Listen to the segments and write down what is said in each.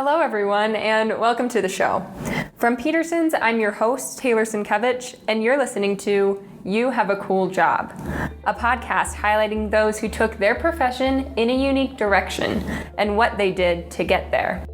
Hello, everyone, and welcome to the show. From Peterson's, I'm your host, Taylor Sienkiewicz, and you're listening to You Have a Cool Job, a podcast highlighting those who took their profession in a unique direction and what they did to get there.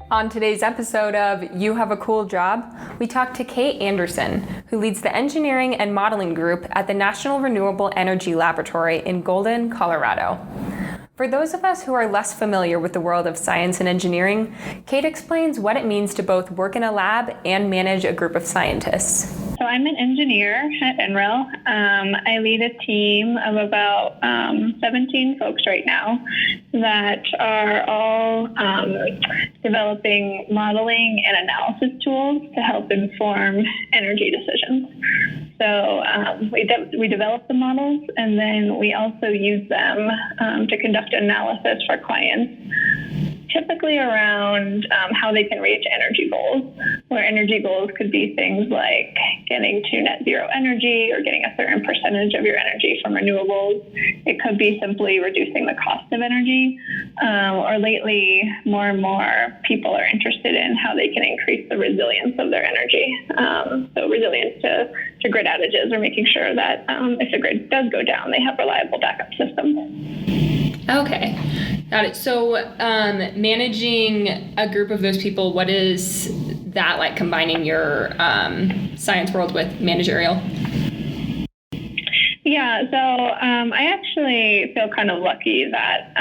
On today's episode of You Have a Cool Job, we talk to Kate Anderson, who leads the engineering and modeling group at the National Renewable Energy Laboratory in Golden, Colorado. For those of us who are less familiar with the world of science and engineering, Kate explains what it means to both work in a lab and manage a group of scientists. So I'm an engineer at NREL. I lead a team of about 17 folks right now that are all developing modeling and analysis tools to help inform energy decisions. So we develop the models, and then we also use them to conduct analysis for clients, typically around how they can reach energy goals, where energy goals could be things like getting to net zero energy or getting a certain percentage of your energy from renewables. It could be simply reducing the cost of energy, or lately more and more people are interested in how they can increase the resilience of their energy. So resilience to grid outages, or making sure that if the grid does go down, they have reliable backup systems. Okay, got it. So managing a group of those people, what is that like, combining your science world with managerial? Yeah, so I actually feel kind of lucky that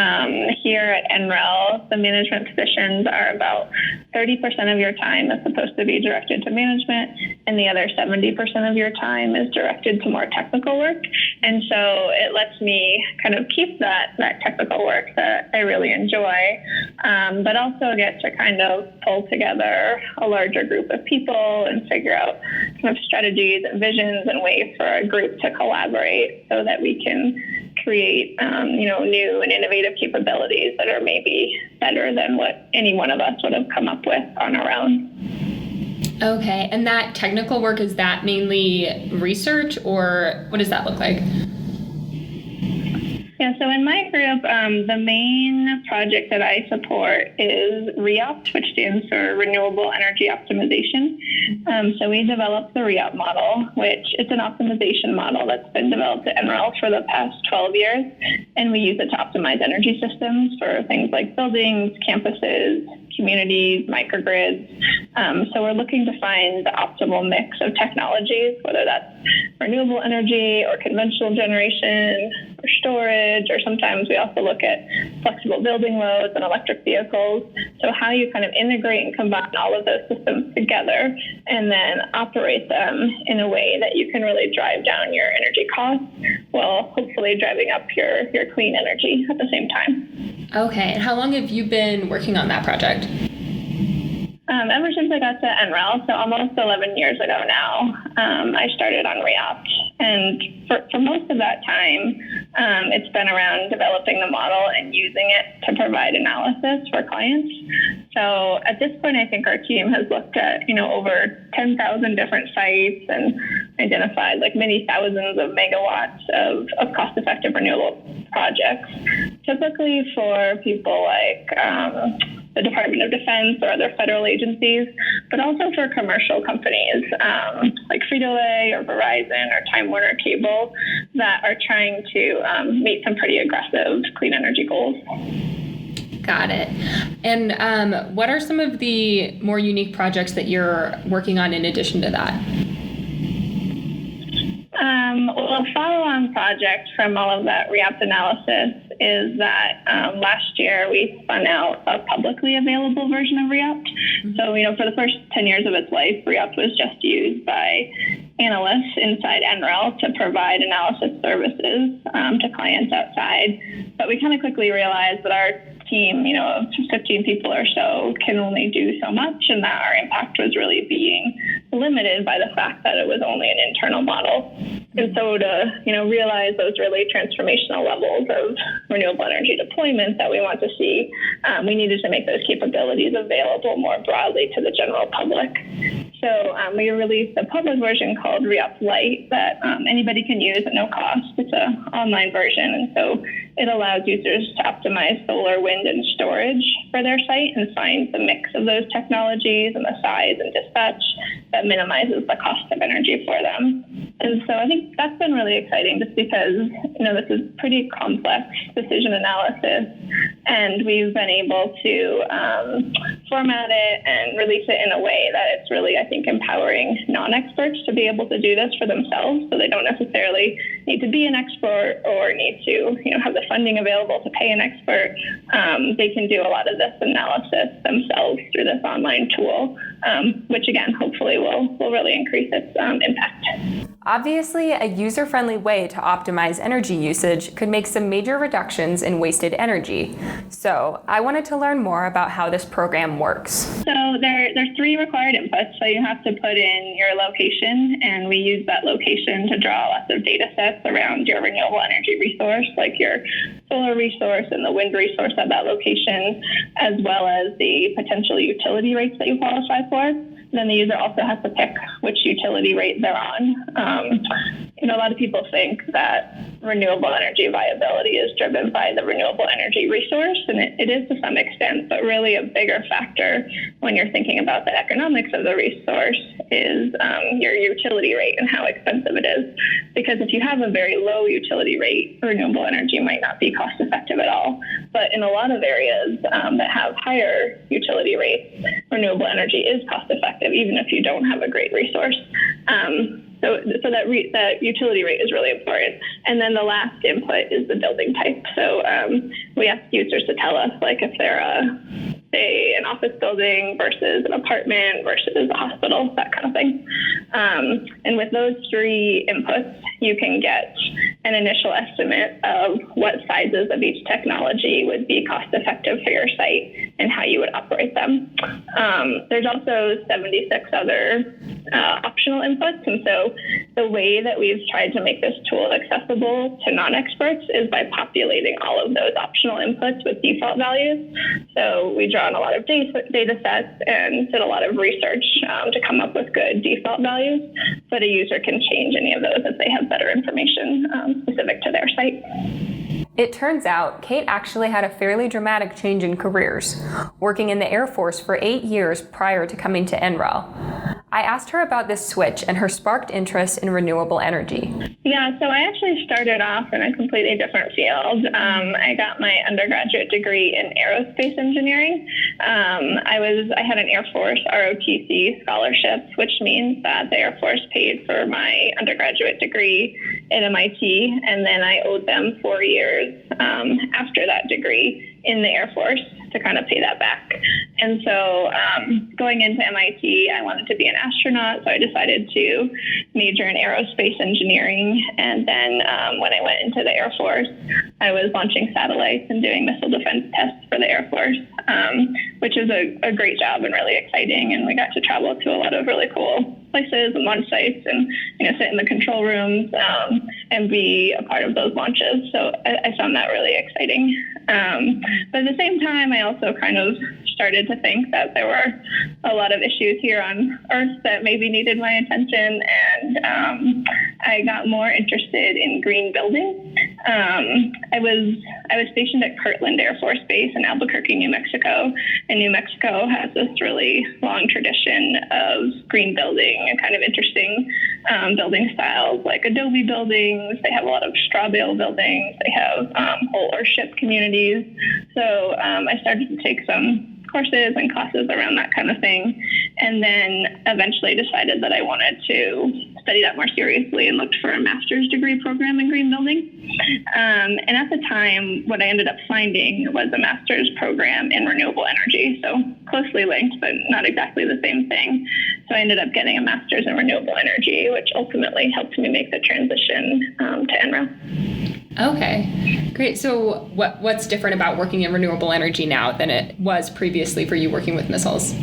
here at NREL, the management positions are about 30% of your time is supposed to be directed to management, and the other 70% of your time is directed to more technical work. And so it lets me kind of keep that technical work that I really enjoy, but also get to kind of pull together a larger group of people and figure out kind of strategies and visions and ways for a group to collaborate so that we can create, new and innovative capabilities that are maybe better than what any one of us would have come up with on our own. Okay, and that technical work, is that mainly research, or what does that look like? Yeah, so in my group, the main project that I support is REOPT, which stands for Renewable Energy Optimization. So we developed the REOPT model, which is an optimization model that's been developed at NREL for the past 12 years. And we use it to optimize energy systems for things like buildings, campuses, communities, microgrids. So we're looking to find the optimal mix of technologies, whether that's renewable energy or conventional generation or storage, or sometimes we also look at flexible building loads and electric vehicles. So how you kind of integrate and combine all of those systems together and then operate them in a way that you can really drive down your energy costs while hopefully driving up your clean energy at the same time. Okay, and how long have you been working on that project? Ever since I got to NREL, so almost 11 years ago now, I started on REOPT. And for most of that time, it's been around developing the model and using it to provide analysis for clients. So at this point, I think our team has looked at, over 10,000 different sites and identified like many thousands of megawatts of cost-effective renewable projects, typically for people like the Department of Defense or other federal agencies, but also for commercial companies like Frito-Lay or Verizon or Time Warner Cable that are trying to meet some pretty aggressive clean energy goals. Got it. And what are some of the more unique projects that you're working on in addition to that? Well, a follow-on project from all of that REOPT analysis is that last year we spun out a publicly available version of REOPT. Mm-hmm. So, for the first 10 years of its life, REOPT was just used by analysts inside NREL to provide analysis services to clients outside. But we kind of quickly realized that our team, of 15 people or so can only do so much, and that our impact was really being limited by the fact that it was only an internal model. And so to, realize those really transformational levels of renewable energy deployment that we want to see, we needed to make those capabilities available more broadly to the general public. So we released a public version called Re-Up Lite that anybody can use at no cost. It's an online version, and so it allows users to optimize solar, wind, and storage for their site and find the mix of those technologies and the size and dispatch that minimizes the cost of energy for them. And so I think that's been really exciting just because, this is pretty complex decision analysis, and we've been able to format it and release it in a way that it's really, I think, empowering non-experts to be able to do this for themselves, so they don't necessarily need to be an expert or need to, have the funding available to pay an expert. They can do a lot of this analysis themselves through this online tool, which again, hopefully will really increase its impact. Obviously, a user-friendly way to optimize energy usage could make some major reductions in wasted energy. So I wanted to learn more about how this program works. So there's 3 required inputs. So you have to put in your location, and we use that location to draw lots of data sets around your renewable energy resource, like your solar resource and the wind resource at that location, as well as the potential utility rates that you qualify for. Then the user also has to pick which utility rate they're on. A lot of people think that renewable energy viability is driven by the renewable energy resource, and it is to some extent, but really a bigger factor when you're thinking about the economics of the resource is your utility rate and how expensive it is. Because if you have a very low utility rate, renewable energy might not be cost effective at all. But in a lot of areas that have higher utility rates, renewable energy is cost effective, even if you don't have a great resource. So that utility rate is really important. And then the last input is the building type. So we ask users to tell us, like, if they're say an office building versus an apartment versus a hospital, that kind of thing. And with those 3 inputs, you can get an initial estimate of what sizes of each technology would be cost effective for your site and how you would operate them. There's also 76 other optional inputs. And so the way that we've tried to make this tool accessible to non-experts is by populating all of those optional inputs with default values. So we draw on a lot of data sets and did a lot of research to come up with good default values, but a user can change any of those if they have better information specific to their site. It turns out Kate actually had a fairly dramatic change in careers, working in the Air Force for 8 years prior to coming to NREL. I asked her about this switch and her sparked interest in renewable energy. Yeah, so I actually started off in a completely different field. I got my undergraduate degree in aerospace engineering. I had an Air Force ROTC scholarship, which means that the Air Force paid for my undergraduate degree at MIT, and then I owed them 4 years after that degree in the Air Force to kind of pay that back. And so going into MIT, I wanted to be an astronaut, so I decided to major in aerospace engineering. And then when I went into the Air Force, I was launching satellites and doing missile defense tests for the Air Force, which is a great job and really exciting. And we got to travel to a lot of really cool places and launch sites and sit in the control rooms and be a part of those launches. So I found that really exciting. But at the same time, I also kind of started to think that there were a lot of issues here on Earth that maybe needed my attention, and I got more interested in green building. I was stationed at Kirtland Air Force Base in Albuquerque, New Mexico, and New Mexico has this really long tradition of green building and kind of interesting building styles, like adobe buildings. They have a lot of straw bale buildings. They have whole earthship communities. So I started to take some courses and classes around that kind of thing, and then eventually decided that I wanted to study that more seriously and looked for a master's degree program in green building. And at the time, what I ended up finding was a master's program in renewable energy, so closely linked, but not exactly the same thing. So I ended up getting a master's in renewable energy, which ultimately helped me make the transition to NREL. Okay, great. So what's different about working in renewable energy now than it was previously for you working with missiles?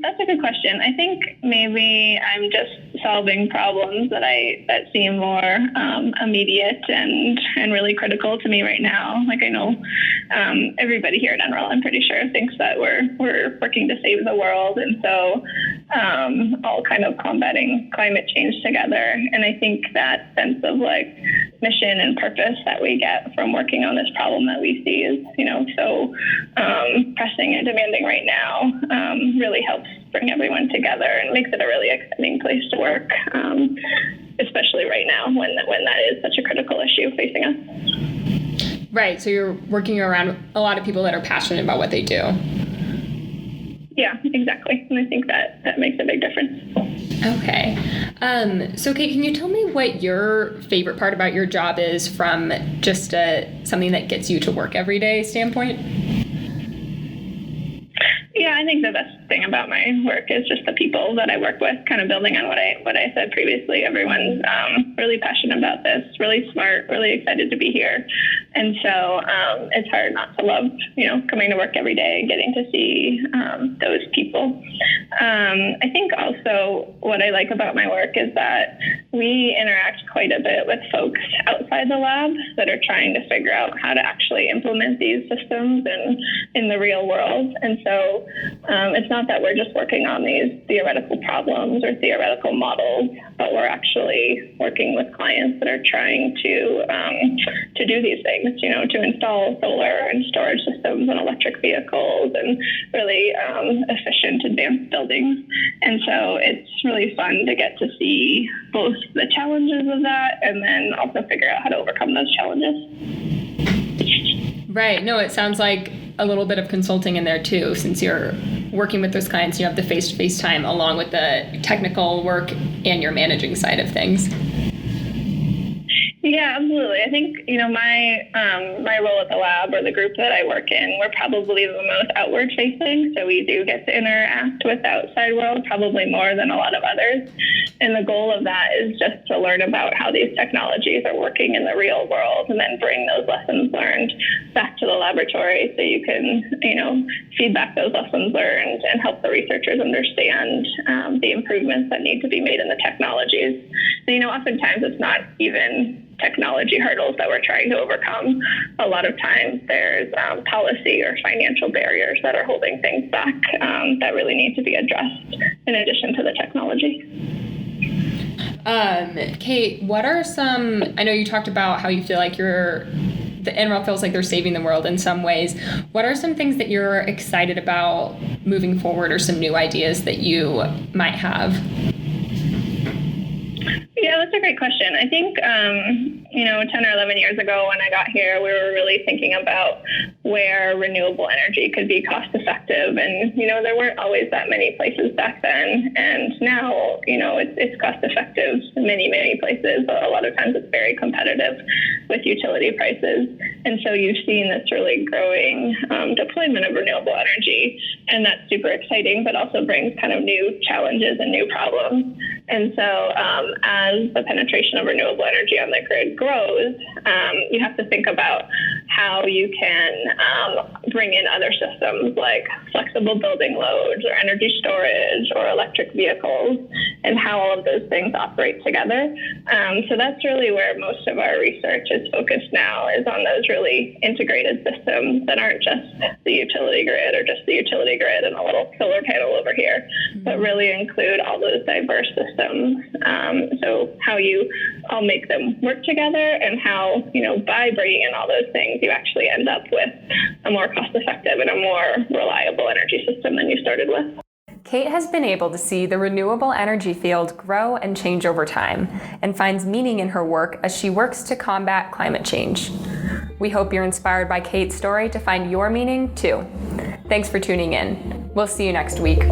That's a good question. question. I think maybe I'm just solving problems that seem more immediate and really critical to me right now. Like I know everybody here at NREL, I'm pretty sure, thinks that we're working to save the world, and so all kind of combating climate change together. And I think that sense of like mission and purpose that we get from working on this problem that we see is, so pressing and demanding right now, really helps bring everyone together and makes it a really exciting place to work, especially right now when that is such a critical issue facing us. Right. So you're working around a lot of people that are passionate about what they do. Yeah, exactly. And I think that makes a big difference. Okay. So Kate, can you tell me what your favorite part about your job is from just something that gets you to work every day standpoint? Yeah, I think the best thing about my work is just the people that I work with, kind of building on what I said previously. Everyone's really passionate about this, really smart, really excited to be here. And so it's hard not to love, coming to work every day and getting to see those people. I think also what I like about my work is that we interact quite a bit with folks outside the lab that are trying to figure out how to actually implement these systems in the real world. And so it's not that we're just working on these theoretical problems or theoretical models, but we're actually working with clients that are trying to do these things, to install solar and storage systems and electric vehicles and really efficient advanced buildings. And so it's really fun to get to see both the challenges of that and then also figure out how to overcome those challenges. Right. No, it sounds like a little bit of consulting in there too, since you're working with those clients, you have the face-to-face time along with the technical work and your managing side of things. Yeah, absolutely. I think, my role at the lab or the group that I work in, we're probably the most outward facing. So we do get to interact with the outside world probably more than a lot of others. And the goal of that is just to learn about how these technologies are working in the real world and then bring those lessons learned back to the laboratory so you can, feed back those lessons learned and help the researchers understand the improvements that need to be made in the technologies. And, oftentimes it's not even technology hurdles that we're trying to overcome. A lot of times there's policy or financial barriers that are holding things back that really need to be addressed in addition to the technology. Kate, what are some, I know you talked about how you feel like the NREL feels like they're saving the world in some ways. What are some things that you're excited about moving forward or some new ideas that you might have? Yeah, that's a great question. I think, 10 or 11 years ago when I got here, we were really thinking about where renewable energy could be cost effective. And, there weren't always that many places back then. And now, it's cost effective in many, many places. But a lot of times it's very competitive with utility prices. And so you've seen this really growing deployment of renewable energy. And that's super exciting, but also brings kind of new challenges and new problems. And so as the penetration of renewable energy on the grid grows, you have to think about how you can bring in other systems like flexible building loads or energy storage or electric vehicles and how all of those things operate together. So that's really where most of our research is focused now, is on those really integrated systems that aren't just the utility grid or just the utility grid and a little solar panel over here, but really include all those diverse systems. So how you all make them work together and how, by bringing in all those things, you actually end up with a more cost-effective and a more reliable energy system than you started with. Kate has been able to see the renewable energy field grow and change over time and finds meaning in her work as she works to combat climate change. We hope you're inspired by Kate's story to find your meaning too. Thanks for tuning in. We'll see you next week.